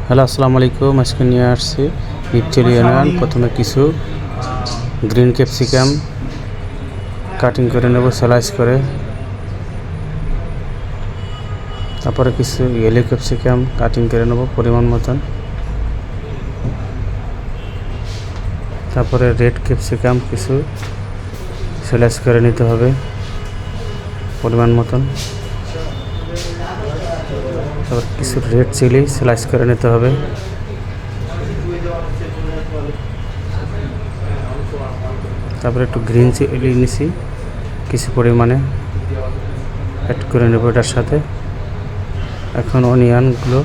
Hello, আসসালামু আলাইকুম। আজকে নিয়ে আসছি বিফ চিলি অনিয়ন। প্রথমে কিছু গ্রিন ক্যাপসিকাম কাটিং করে নেব স্লাইস করে। তারপরে কিছু ইয়েলো ক্যাপসিকাম কাটিং করে নেব পরিমাণ মতন। তারপরে রেড ক্যাপসিকাম কিছু স্লাইস করে নিতে হবে পরিমাণ মতন। তারপর কিছু রেড চিলি স্লাইস করে নিতে হবে। তারপরে একটু গ্রিন চিলি নিছি কিছু পরিমাণে অ্যাড করে নেব এটার সাথে। এখন অনিয়নগুলো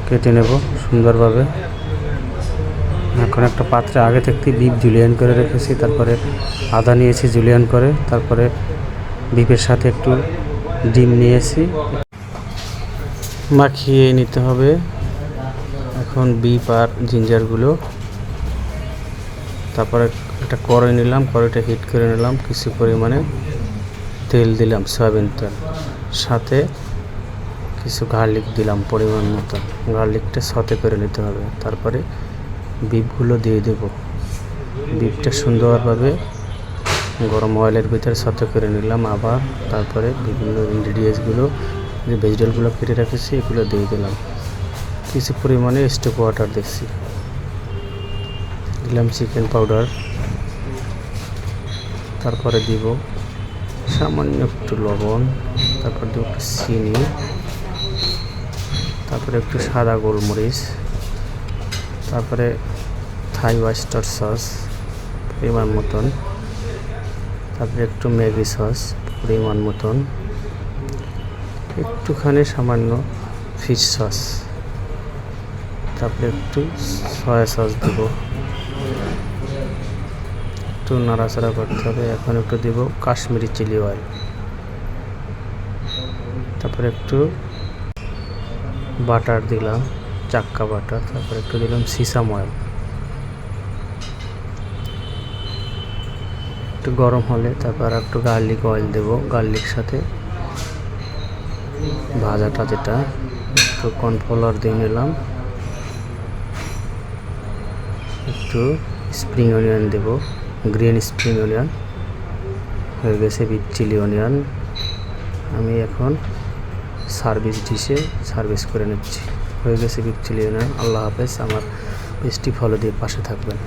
কেটে নেব সুন্দরভাবে। এখন একটা পাত্রে আগে থেকে বিফ জুলিয়ান করে রেখেছি, তারপরে আদা নিয়েছি জুলিয়ান করে, তারপরে বিফের সাথে একটু ডিম নিয়েছি, মাখিয়ে নিতে হবে। এখন বিফ আর জিঞ্জারগুলো, তারপরে একটা কড়াই নিলাম, কড়াইটা হিট করে নিলাম, কিছু পরিমাণে তেল দিলাম সয়াবিন তেল, সাথে কিছু গার্লিক দিলাম পরিমাণ মতো। গার্লিকটা সতে করে নিতে হবে। তারপরে বিফগুলো দিয়ে দেব। বিফটা সুন্দরভাবে গরম অয়েলের ভিতরে সতে করে নিলাম আবার। তারপরে বিভিন্ন ইনগ্রিডিয়েন্টসগুলো, যে ভেজিটেবলগুলো কেটে রেখেছি এগুলো দিয়ে দিলাম। কিছু পরিমাণে স্টোভ ওয়াটার দিচ্ছি, দিলাম চিকেন পাউডার, তারপরে দিব সামান্য একটু লবণ, তারপর দিব একটু চিনি, তারপরে একটু সাদা গোলমরিচ, তারপরে থাই ওয়েস্টার সস পরিমাণ মতন, তারপরে একটু ম্যাগি সস পরিমাণ মতন, একটুখানি সামান্য ফিশ সস, তারপরে একটু সয়া সস দেব। একটু নাড়াচাড়া করতে হবে। এখন একটু দেব কাশ্মীরি চিলি অয়েল, তারপরে একটু বাটার দিলাম, চাক্কা বাটার, তারপরে একটু দিলাম সিসাম অয়েল। একটু গরম হলে তারপর একটু গার্লিক অয়েল দেব, গার্লিক সাথে ভাজাটা যেটা, একটু কর্নফ্লাওয়ার দিয়ে নিলাম, একটু স্প্রিং অনিয়ন দেব, গ্রিন স্প্রিং অনিয়ন। হয়ে গেছে বিফ চিলি অনিয়ন। আমি এখন সার্ভিস ডিশে সার্ভিস করে নিচ্ছি। হয়ে গেছে বিফ চিলি অনিয়ন। আল্লাহ হাফেজ। আমার পেজটি ফলো দিয়ে পাশে থাকবেন।